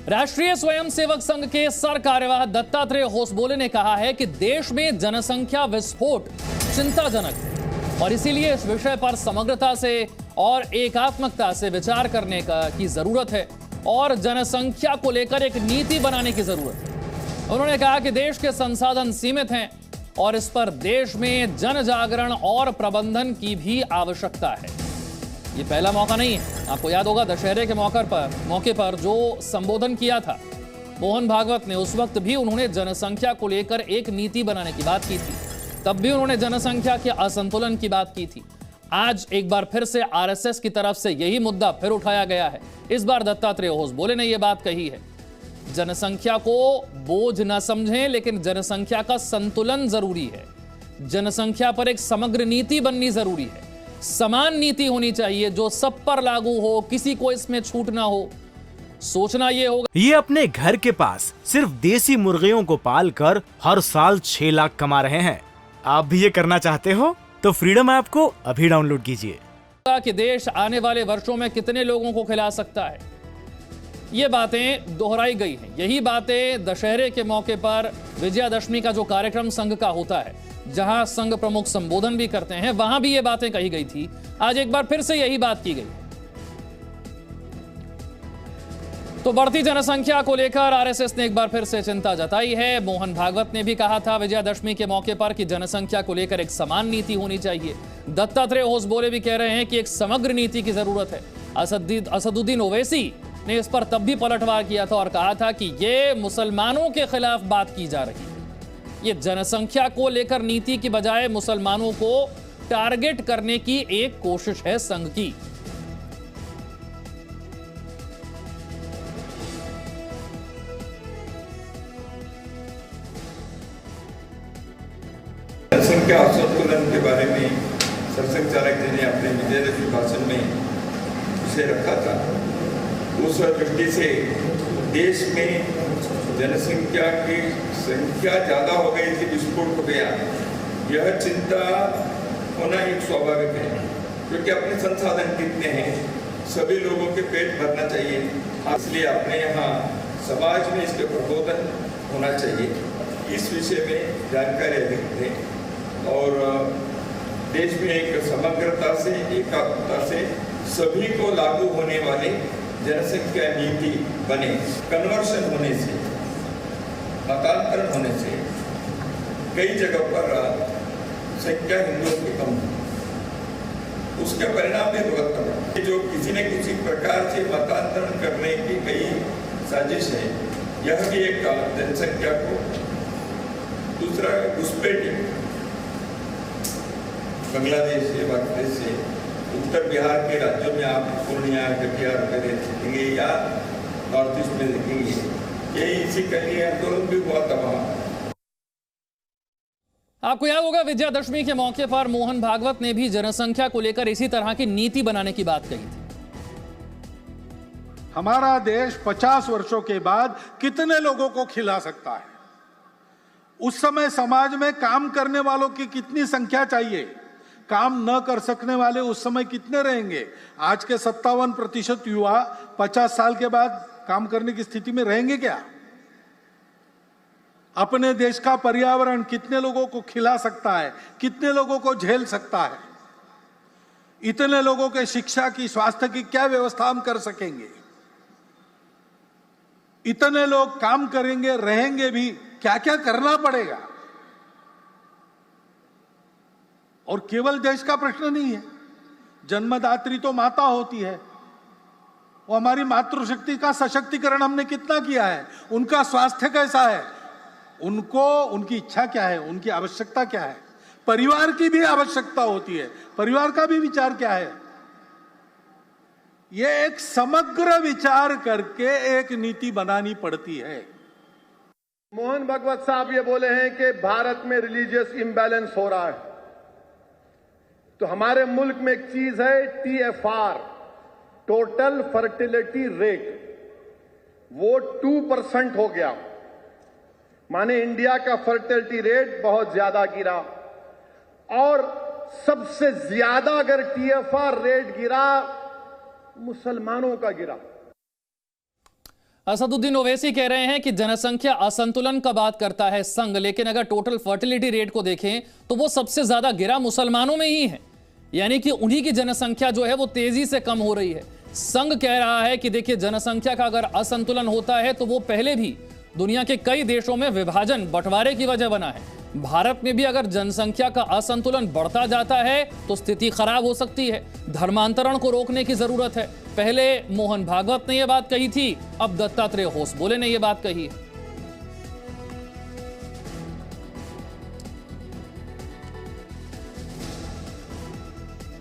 राष्ट्रीय स्वयंसेवक संघ के सर कार्यवाह दत्तात्रेय होसबोले ने कहा है कि देश में जनसंख्या विस्फोट चिंताजनक है और इसीलिए इस विषय पर समग्रता से और एकात्मकता से विचार करने की जरूरत है और जनसंख्या को लेकर एक नीति बनाने की जरूरत है। उन्होंने कहा कि देश के संसाधन सीमित हैं और इस पर देश में जन जागरण और प्रबंधन की भी आवश्यकता है। ये पहला मौका नहीं है। आपको याद होगा दशहरे के मौके पर जो संबोधन किया था मोहन भागवत ने, उस वक्त भी उन्होंने जनसंख्या को लेकर एक नीति बनाने की बात की थी। तब भी उन्होंने जनसंख्या के असंतुलन की बात की थी। आज एक बार फिर से आरएसएस की तरफ से यही मुद्दा फिर उठाया गया है। इस बार दत्तात्रेय होसबोले ने यह बात कही है, जनसंख्या को बोझ न समझें, लेकिन जनसंख्या का संतुलन जरूरी है। जनसंख्या पर एक समग्र नीति बननी जरूरी है। समान नीति होनी चाहिए जो सब पर लागू हो, किसी को इसमें छूट ना हो। सोचना ये होगा। ये अपने घर के पास सिर्फ देसी मुर्गियों को पाल कर हर साल 6 लाख कमा रहे हैं। आप भी ये करना चाहते हो तो फ्रीडम ऐप को अभी डाउनलोड कीजिए। कि देश आने वाले वर्षों में कितने लोगों को खिला सकता है, ये बातें दोहराई गई हैं। यही बातें दशहरे के मौके पर विजयादशमी का जो कार्यक्रम संघ का होता है, जहां संघ प्रमुख संबोधन भी करते हैं, वहां भी ये बातें कही गई थी। आज एक बार फिर से यही बात की गई। तो बढ़ती जनसंख्या को लेकर आरएसएस ने एक बार फिर से चिंता जताई है। मोहन भागवत ने भी कहा था विजयादशमी के मौके पर कि जनसंख्या को लेकर एक समान नीति होनी चाहिए। दत्तात्रेय होसबोले भी कह रहे हैं कि एक समग्र नीति की जरूरत है। असदुद्दीन ओवैसी ने इस पर तब भी पलटवार किया था और कहा था कि ये मुसलमानों के खिलाफ बात की जा रही है। ये जनसंख्या को लेकर नीति की बजाय मुसलमानों को टारगेट करने की एक कोशिश है संघ की। जनसंख्या असंतुलन के बारे में सरसंघ चालक जी ने अपने विजयादशमी भाषण में उसे रखा था। उस दृष्टि से देश में जनसंख्या की संख्या ज्यादा हो गई थी, विस्फोट हो गया, यह चिंता होना एक स्वाभाविक है, क्योंकि अपने संसाधन कितने हैं, सभी लोगों के पेट भरना चाहिए। इसलिए अपने यहाँ समाज में इसके प्रबोधन होना चाहिए। इस विषय में जानकारी अधिक है और देश में एक समग्रता से, एकात्मता से सभी को लागू होने वाले जनसंख्या नीति बने। कन्वर्शन होने से, मतांतरण होने से कई जगह पर संख्या हिंदुओं की कम है, उसके परिणाम भी भुगतना पड़ा। जो किसी न किसी प्रकार से मतांतरण करने की कई साजिश है, यह भी एक जनसंख्या को दूसरा घुसपैठ बांग्लादेश से, बांग्लादेश से उत्तर बिहार के राज्यों में आप पूर्णिया, कटिहार वगैरह देखेंगे या नॉर्थ ईस्ट में देखेंगे, यही इसी के लिए आंदोलन भी हुआ था वहां। आपको याद होगा विजयादशमी के मौके पर मोहन भागवत ने भी जनसंख्या को लेकर इसी तरह की नीति बनाने की बात कही थी। हमारा देश 50 वर्षों के बाद कितने लोगों को खिला सकता है? उस समय समाज में काम करने वालों की कितनी संख्या चाहिए? काम न कर सकने वाले उस समय कितने रहेंगे? आज के 57% युवा 50 साल के बाद काम करने की स्थिति में रहेंगे क्या? अपने देश का पर्यावरण कितने लोगों को खिला सकता है, कितने लोगों को झेल सकता है? इतने लोगों के शिक्षा की, स्वास्थ्य की क्या व्यवस्था हम कर सकेंगे? इतने लोग काम करेंगे, रहेंगे भी, क्या क्या करना पड़ेगा? और केवल देश का प्रश्न नहीं है। जन्मदात्री तो माता होती है, वो हमारी मातृशक्ति का सशक्तिकरण हमने कितना किया है, उनका स्वास्थ्य कैसा है, उनको, उनकी इच्छा क्या है, उनकी आवश्यकता क्या है, परिवार की भी आवश्यकता होती है, परिवार का भी विचार क्या है। ये एक समग्र विचार करके एक नीति बनानी पड़ती है। मोहन भागवत साहब ये बोले हैं कि भारत में रिलीजियस इम्बैलेंस हो रहा है, तो हमारे मुल्क में एक चीज है TFR, टोटल फर्टिलिटी रेट, वो 2% हो गया। माने इंडिया का फर्टिलिटी रेट बहुत ज्यादा गिरा और सबसे ज्यादा अगर TFR रेट गिरा मुसलमानों का गिरा। असदुद्दीन ओवैसी कह रहे हैं कि जनसंख्या असंतुलन का बात करता है संघ, लेकिन अगर टोटल फर्टिलिटी रेट को देखें तो वो सबसे ज्यादा गिरा मुसलमानों में ही है, यानी कि उन्हीं की जनसंख्या जो है वो तेजी से कम हो रही है। संघ कह रहा है कि देखिए जनसंख्या का अगर असंतुलन होता है तो वो पहले भी दुनिया के कई देशों में विभाजन बंटवारे की वजह बना है। भारत में भी अगर जनसंख्या का असंतुलन बढ़ता जाता है तो स्थिति खराब हो सकती है। धर्मांतरण को रोकने की जरूरत है। पहले मोहन भागवत ने यह बात कही थी, अब दत्तात्रेय होसबोले ने यह बात कही है।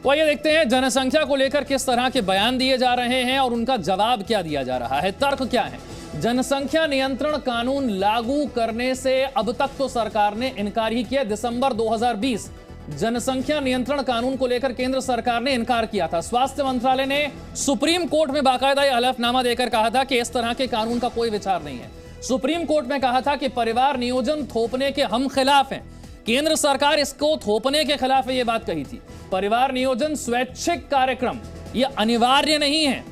तो आइए देखते हैं जनसंख्या को लेकर किस तरह के बयान दिए जा रहे हैं और उनका जवाब क्या दिया जा रहा है, तर्क क्या है। जनसंख्या नियंत्रण कानून लागू करने से अब तक तो सरकार ने इनकार ही किया। दिसंबर 2020 जनसंख्या नियंत्रण कानून को लेकर केंद्र सरकार ने इनकार किया था। स्वास्थ्य मंत्रालय ने सुप्रीम कोर्ट में बाकायदा यह हलफनामा देकर कहा था कि इस तरह के कानून का कोई विचार नहीं है। सुप्रीम कोर्ट में कहा था कि परिवार नियोजन थोपने के हम खिलाफ हैं। केंद्र सरकार इसको थोपने के खिलाफ है, यह बात कही थी। परिवार नियोजन स्वैच्छिक कार्यक्रम, यह अनिवार्य नहीं है,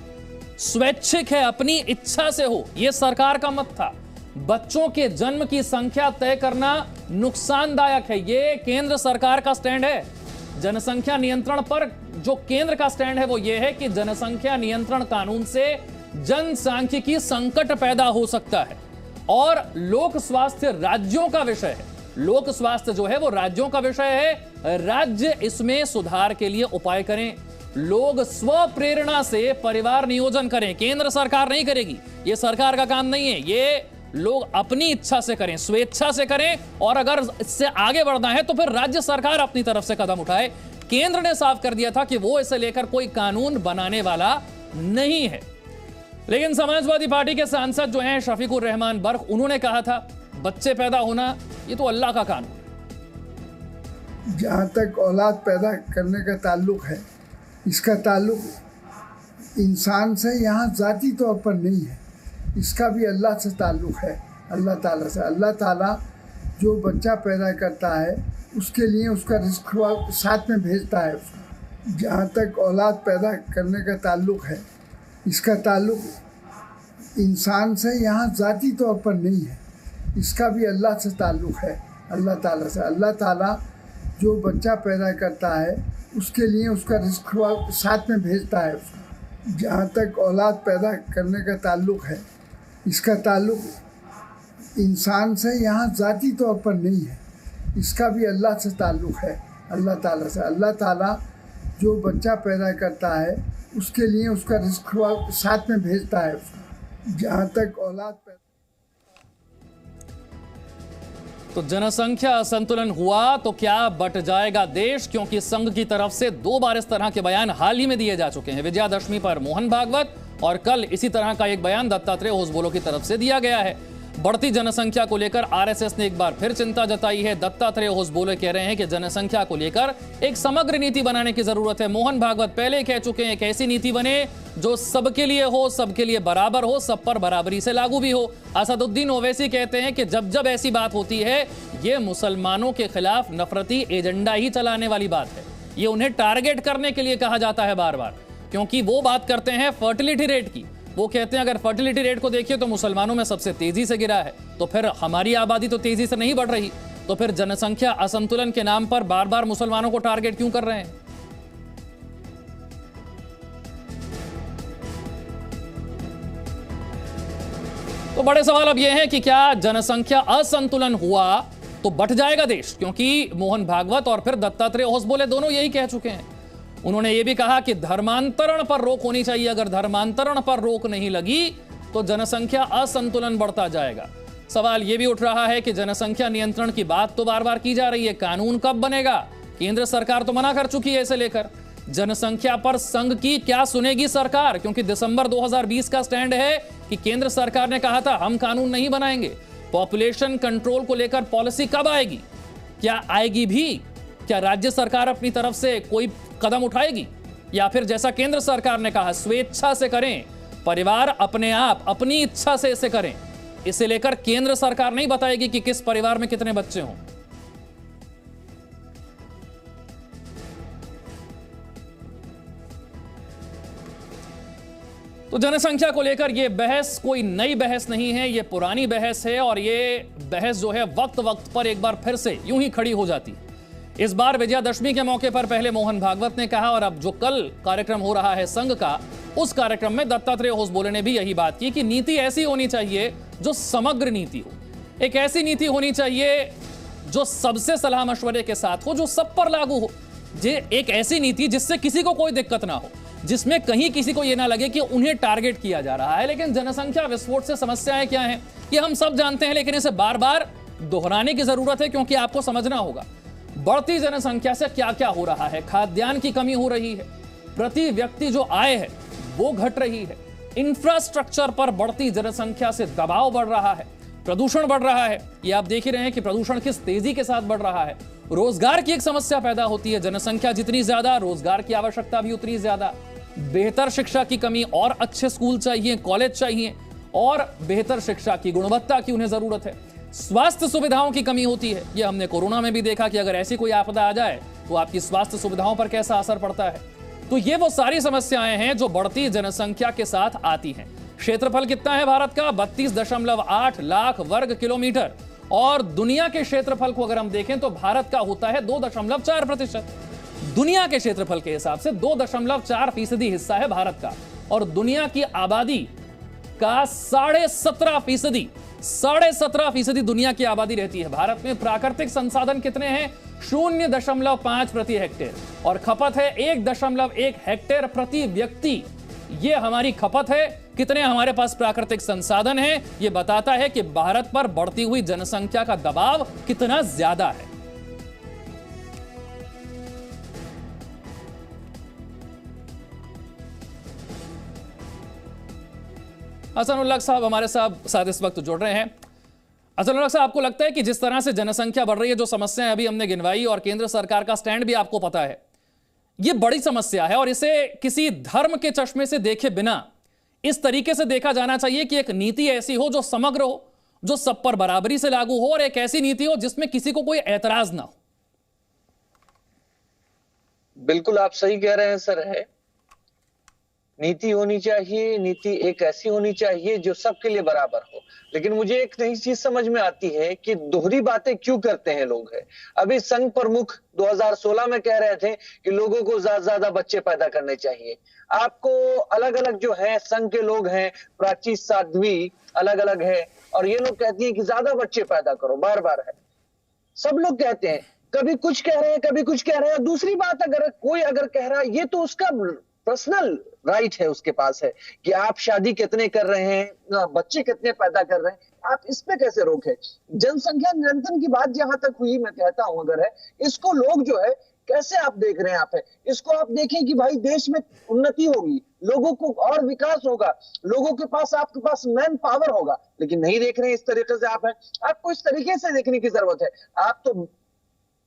स्वैच्छिक है, अपनी इच्छा से हो, यह सरकार का मत था। बच्चों के जन्म की संख्या तय करना नुकसानदायक है, यह केंद्र सरकार का स्टैंड है। जनसंख्या नियंत्रण पर जो केंद्र का स्टैंड है वो यह है कि जनसंख्या नियंत्रण कानून से जनसांख्यिकी संकट पैदा हो सकता है और लोक स्वास्थ्य राज्यों का विषय है। लोक स्वास्थ्य जो है वो राज्यों का विषय है। राज्य इसमें सुधार के लिए उपाय करें। लोग स्व प्रेरणा से परिवार नियोजन करें, केंद्र सरकार नहीं करेगी, यह सरकार का काम नहीं है। ये लोग अपनी इच्छा से करें, स्वेच्छा से करें, और अगर इससे आगे बढ़ना है तो फिर राज्य सरकार अपनी तरफ से कदम उठाए। केंद्र ने साफ कर दिया था कि वो इसे लेकर कोई कानून बनाने वाला नहीं है। लेकिन समाजवादी पार्टी के सांसद जो हैं शफीकुर रहमान बर्क, उन्होंने कहा था बच्चे पैदा होना ये तो अल्लाह का कानून है। जहाँ तक औलाद पैदा करने का ताल्लुक है, इसका ताल्लुक इंसान से यहाँ ज़ाती तौर पर नहीं है, इसका भी अल्लाह से ताल्लुक है, अल्लाह ताला से। अल्लाह ताला जो बच्चा पैदा करता है उसके लिए उसका रिस्क साथ में भेजता है उसका। जहाँ तक औलाद पैदा करने का ताल्लुक है, इसका ताल्लुक इंसान से यहाँ ज़ाती तौर पर नहीं है, इसका भी अल्लाह से ताल्लुक है, अल्लाह ताला से। अल्लाह ताला जो बच्चा पैदा करता है उसके लिए उसका रिस्क साथ में भेजता है उसका। जहाँ तक औलाद पैदा करने का ताल्लुक है, इसका ताल्लुक इंसान से यहाँ ज़ाती तौर पर नहीं है, इसका भी अल्लाह से ताल्लुक है, अल्लाह ताला से। अल्लाह ताला जो बच्चा पैदा करता है उसके लिए उसका रिस्क साथ में भेजता है उसका। जहाँ तक औलाद पैदा। तो जनसंख्या असंतुलन हुआ तो क्या बट जाएगा देश, क्योंकि संघ की तरफ से 2 बार इस तरह के बयान हाल ही में दिए जा चुके हैं। विजयादशमी पर मोहन भागवत और कल इसी तरह का एक बयान दत्तात्रेय होसबोले की तरफ से दिया गया है। बढ़ती जनसंख्या को लेकर आरएसएस ने एक बार फिर चिंता जताई है। दत्तात्रेय होसबोले कह रहे हैं कि जनसंख्या को लेकर एक समग्र नीति बनाने की जरूरत है। मोहन भागवत पहले कह चुके हैं एक ऐसी नीति बने जो सबके लिए हो, सबके लिए बराबर हो, सब पर बराबरी से लागू भी हो। असदुद्दीन ओवैसी कहते हैं कि जब जब ऐसी बात होती है ये मुसलमानों के खिलाफ नफरती एजेंडा ही चलाने वाली बात है। ये उन्हें टारगेट करने के लिए कहा जाता है बार बार, क्योंकि वो बात करते हैं फर्टिलिटी रेट की। वो कहते हैं अगर फर्टिलिटी रेट को देखिए तो मुसलमानों में सबसे तेजी से गिरा है, तो फिर हमारी आबादी तो तेजी से नहीं बढ़ रही, तो फिर जनसंख्या असंतुलन के नाम पर बार बार मुसलमानों को टारगेट क्यों कर रहे हैं? तो बड़े सवाल अब यह है कि क्या जनसंख्या असंतुलन हुआ तो बट जाएगा देश, क्योंकि मोहन भागवत और फिर दत्तात्रेय होसबोले दोनों यही कह चुके हैं। उन्होंने यह भी कहा कि धर्मांतरण पर रोक होनी चाहिए, अगर धर्मांतरण पर रोक नहीं लगी तो जनसंख्या असंतुलन बढ़ता जाएगा। सवाल यह भी उठ रहा है कि जनसंख्या नियंत्रण की बात तो बार बार की जा रही है, कानून कब बनेगा? केंद्र सरकार तो मना कर चुकी है इसे लेकर। जनसंख्या पर संघ की क्या सुनेगी सरकार, क्योंकि दिसंबर 2020 का स्टैंड है कि केंद्र सरकार ने कहा था हम कानून नहीं बनाएंगे। पॉपुलेशन कंट्रोल को लेकर पॉलिसी कब आएगी? क्या आएगी भी? क्या राज्य सरकार अपनी तरफ से कोई कदम उठाएगी, या फिर जैसा केंद्र सरकार ने कहा स्वेच्छा से करें, परिवार अपने आप अपनी इच्छा से इसे करें? इसे लेकर केंद्र सरकार नहीं बताएगी कि किस परिवार में कितने बच्चे हों। तो जनसंख्या को लेकर यह बहस कोई नई बहस नहीं है, यह पुरानी बहस है और यह बहस जो है वक्त वक्त पर एक बार फिर से यूं ही खड़ी हो जाती है। इस बार विजयादशमी के मौके पर पहले मोहन भागवत ने कहा और अब जो कल कार्यक्रम हो रहा है संघ का, उस कार्यक्रम में दत्तात्रेय होसबोले ने भी यही बात की कि नीति ऐसी होनी चाहिए जो समग्र नीति हो, एक ऐसी नीति होनी चाहिए जो सबसे सलाह मशवरे के साथ हो, जो सब पर लागू हो, एक ऐसी नीति जिससे किसी को कोई दिक्कत ना हो, जिसमें कहीं किसी को यह ना लगे कि उन्हें टारगेट किया जा रहा है। लेकिन जनसंख्या विस्फोट से समस्याएं क्या हैं ये हम सब जानते हैं, लेकिन इसे बार बार दोहराने की जरूरत है क्योंकि आपको समझना होगा बढ़ती जनसंख्या से क्या क्या हो रहा है। खाद्यान्न की कमी हो रही है, प्रति व्यक्ति जो आय है वो घट रही है, इंफ्रास्ट्रक्चर पर बढ़ती जनसंख्या से दबाव बढ़ रहा है, प्रदूषण बढ़ रहा है। ये आप देख ही रहे हैं कि प्रदूषण किस तेजी के साथ बढ़ रहा है। रोजगार की एक समस्या पैदा होती है, जनसंख्या जितनी ज्यादा रोजगार की आवश्यकता भी उतनी ज्यादा। बेहतर शिक्षा की कमी, और अच्छे स्कूल चाहिए, कॉलेज चाहिए और बेहतर शिक्षा की गुणवत्ता की उन्हें जरूरत है। स्वास्थ्य सुविधाओं की कमी होती है, यह हमने कोरोना में भी देखा कि अगर ऐसी कोई आपदा आ जाए तो आपकी स्वास्थ्य सुविधाओं पर कैसा असर पड़ता है। तो ये वो सारी समस्याएं हैं जो बढ़ती जनसंख्या के साथ आती हैं। क्षेत्रफल कितना है भारत का? 32.8 लाख वर्ग किलोमीटर, और दुनिया के क्षेत्रफल को अगर हम देखें तो भारत का होता है 2.4%। दुनिया के क्षेत्रफल के हिसाब से 2.4% हिस्सा है भारत का, और दुनिया की आबादी का 17.5% दुनिया की आबादी रहती है। भारत में प्राकृतिक संसाधन कितने हैं? 0.5 प्रति हेक्टेयर, और खपत है 1.1 हेक्टेयर प्रति व्यक्ति। यह हमारी खपत है। कितने हमारे पास प्राकृतिक संसाधन हैं यह बताता है कि भारत पर बढ़ती हुई जनसंख्या का दबाव कितना ज्यादा है। हसन साहब हमारे साथ इस वक्त जुड़ रहे हैं। हसन साहब, आपको लगता है कि जिस तरह से जनसंख्या बढ़ रही है, जो समस्याएं अभी हमने गिनवाई और केंद्र सरकार का स्टैंड भी आपको पता है, यह बड़ी समस्या है और इसे किसी धर्म के चश्मे से देखे बिना इस तरीके से देखा जाना चाहिए कि एक नीति ऐसी हो जो समग्र हो, जो सब पर बराबरी से लागू हो, और एक ऐसी नीति हो जिसमें किसी को कोई ऐतराज ना हो। बिल्कुल आप सही कह रहे हैं सर। है नीति होनी चाहिए, नीति एक ऐसी होनी चाहिए जो सबके लिए बराबर हो। लेकिन मुझे एक नई चीज समझ में आती है कि दोहरी बातें क्यों करते हैं लोग। है अभी संघ प्रमुख 2016 में कह रहे थे कि लोगों को ज्यादा बच्चे पैदा करने चाहिए। आपको अलग अलग जो है संघ के लोग हैं, प्राची साध्वी अलग अलग है, और ये लोग कहती हैं कि ज्यादा बच्चे पैदा करो, बार बार है। सब लोग कहते हैं, कभी कुछ कह रहे हैं, कभी कुछ कह रहे हैं। दूसरी बात, अगर कोई कह रहा है, ये तो उसका पर्सनल राइट है, उसके पास है कि आप शादी कितने कर रहे हैं, बच्चे कितने पैदा कर रहे हैं, आप इस पे कैसे रोके। जनसंख्या नियंत्रण की बात जहां तक हुई, मैं कहता हूं अगर है, इसको लोग जो है कैसे आप देख रहे हैं। आप है इसको आप देखें कि भाई देश में उन्नति होगी, लोगों को और विकास होगा, लोगों के पास आपके पास मैन पावर होगा, लेकिन नहीं देख रहे हैं इस तरीके से। आप है आपको इस तरीके से देखने की जरूरत है। आप तो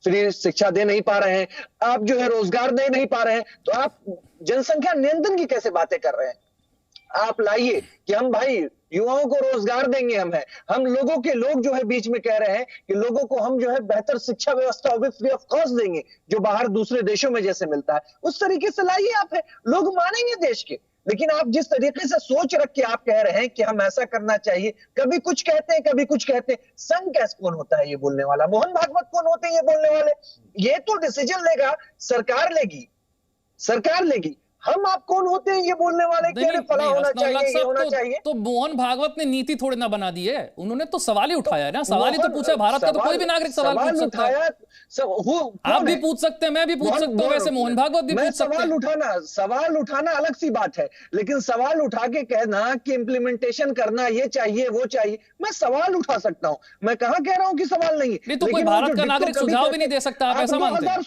फ्री शिक्षा दे नहीं पा रहे हैं, आप जो है रोजगार दे नहीं पा रहे हैं, तो आप जनसंख्या नियंत्रण की कैसे बातें कर रहे हैं। आप लाइए कि हम भाई युवाओं को रोजगार देंगे, हम लोग जो है बीच में कह रहे हैं कि लोगों को हम जो है बेहतर शिक्षा व्यवस्था फ्री ऑफ कॉस्ट देंगे, जो बाहर दूसरे देशों में जैसे मिलता है, उस तरीके से लाइए। आप है लोग मानेंगे देश के। लेकिन आप जिस तरीके से सोच रख के आप कह रहे हैं कि हम ऐसा करना चाहिए, कभी कुछ कहते हैं, कभी कुछ कहते हैं। संघ कैसे कौन होता है ये बोलने वाला? मोहन भागवत कौन होते हैं ये बोलने वाले? ये तो डिसीजन लेगा सरकार, लेगी। हम आप कौन होते हैं ये बोलने वाले? फला होना चाहिए, ये होना चाहिए। तो मोहन भागवत ने नीति थोड़ी ना बना दी है, उन्होंने तो सवाल ही उठाया है ना। सवाल ही तो पूछा। भारत का तो कोई भी नागरिक सवाल पूछ सकता है। आप भी पूछ सकते हैं, मैं भी पूछ सकता हूं, वैसे मोहन भागवत भी पूछ सकते हैं। सवाल उठाना अलग सी बात है, लेकिन सवाल उठा के कहना कि इम्प्लीमेंटेशन करना ये चाहिए वो चाहिए, मैं सवाल उठा सकता हूं। मैं कहां कह रहा हूं कि सवाल नहीं है। तो कोई भारत का नागरिक सुझाव भी नहीं दे सकता, आप ऐसा मानते हैं?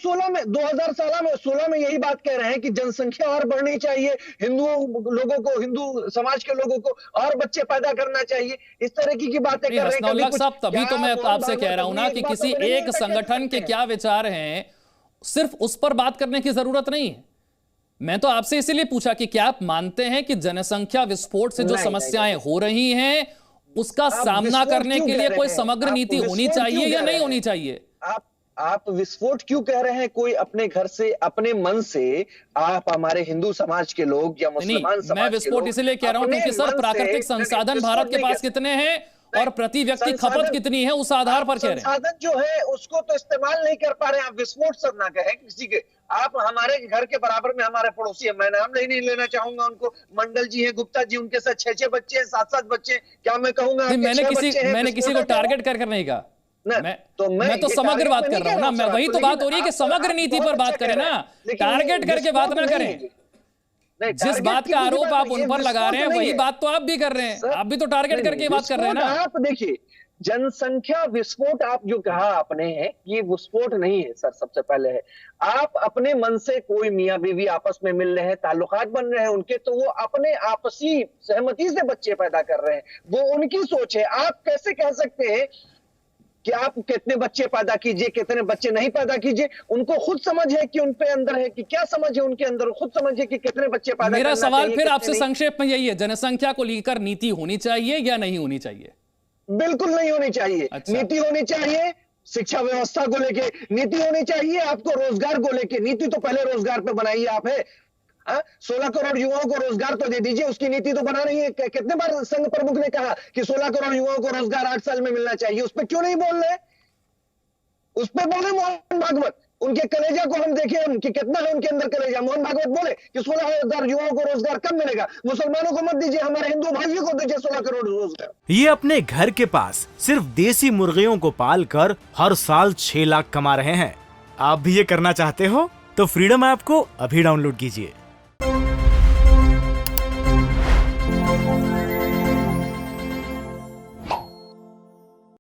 2016 में यही बात कह रहे हैं कि जनसंख्या और बढ़नी चाहिए, हिंदू समाज के लोगों को और बच्चे पैदा करना चाहिए, इस तरह की बातें कर रहे हैं। साहब, तभी तो मैं आपसे कह रहा हूं ना कि किसी एक संगठन के क्या विचार हैं, सिर्फ उस पर बात करने की जरूरत नहीं है। मैं तो आपसे इसीलिए पूछा कि क्या आप मानते हैं कि जनसंख्या विस्फोट से जो समस्याएं हो रही हैं उसका सामना करने के लिए कोई समग्र नीति होनी चाहिए या नहीं होनी चाहिए? आप विस्फोट क्यों कह रहे हैं? कोई अपने घर से, अपने मन से, आप हमारे हिंदू समाज के लोग या मुसलमान समाज मैं विस्फोट इसलिए कह रहा हूं क्योंकि सर प्राकृतिक संसाधन भारत के पास कितने हैं और प्रति व्यक्ति खपत कितनी है, उस आधार पर कह रहे हैं। संसाधन जो है उसको तो इस्तेमाल नहीं कर पा रहे हैं। आप विस्फोट सर ना कहें किसी के। आप हमारे घर के बराबर में हमारे पड़ोसी है, मैं नाम नहीं लेना चाहूंगा उनको, मंडल जी हैं, गुप्ता जी, उनके साथ 6 बच्चे हैं, 7 बच्चे हैं। क्या मैं कहूंगा मैंने किसी को टारगेट कर नहीं कहा। मैं तो समग्र बात कर रहा हूँ ना, मैं वही तो बात हो रही है कि समग्र नीति पर बात करें ना, टारगेट करके बात ना करें। जिस बात का आरोप आप उन पर लगा रहे हैं वही बात तो आप भी कर रहे हैं, आप भी तो टारगेट करके बात कर रहे हैं ना। आप देखिए, जनसंख्या विस्फोट आप जो कहा आपने है, ये विस्फोट नहीं है सर। सबसे पहले है आप अपने मन से, कोई मियां बीवी आपस में मिल रहे हैं, ताल्लुकात बन रहे हैं उनके, तो वो अपने आपसी सहमति से बच्चे पैदा कर रहे हैं, वो उनकी सोच है। आप कैसे कह सकते हैं कि आप कितने बच्चे पैदा कीजिए, कितने बच्चे नहीं पैदा कीजिए? उनको खुद समझ है कि उन पे अंदर है कि क्या समझ है उनके अंदर, खुद समझ है कि कितने बच्चे पैदा। मेरा सवाल फिर आपसे संक्षेप में यही है, जनसंख्या को लेकर नीति होनी चाहिए या नहीं होनी चाहिए? बिल्कुल नहीं होनी चाहिए। अच्छा। नीति होनी चाहिए शिक्षा व्यवस्था को लेके, नीति होनी चाहिए आपको रोजगार को लेके। नीति तो पहले रोजगार पे बनाइए आप है। 16 करोड़ युवाओं को रोजगार तो दे दीजिए, उसकी नीति तो बना रही है। कितने बार संघ प्रमुख ने कहा कि 16 करोड़ युवाओं को रोजगार 8 साल में मिलना चाहिए? उस पर क्यों नहीं बोल रहे? उस पर बोले मोहन भागवत, उनके कलेजा को हम देखें कि कितना है उनके अंदर कलेजा। मोहन भागवत बोले कि 16,000 युवाओं को रोजगार कब मिलेगा? मुसलमानों को मत दीजिए, हमारे हिंदू भाइयों को दीजिए 16 करोड़ रोजगार। ये अपने घर के पास सिर्फ देसी मुर्गियों को पाल कर हर साल 6 लाख कमा रहे हैं। आप भी ये करना चाहते हो तो फ्रीडम ऐप को अभी डाउनलोड कीजिए।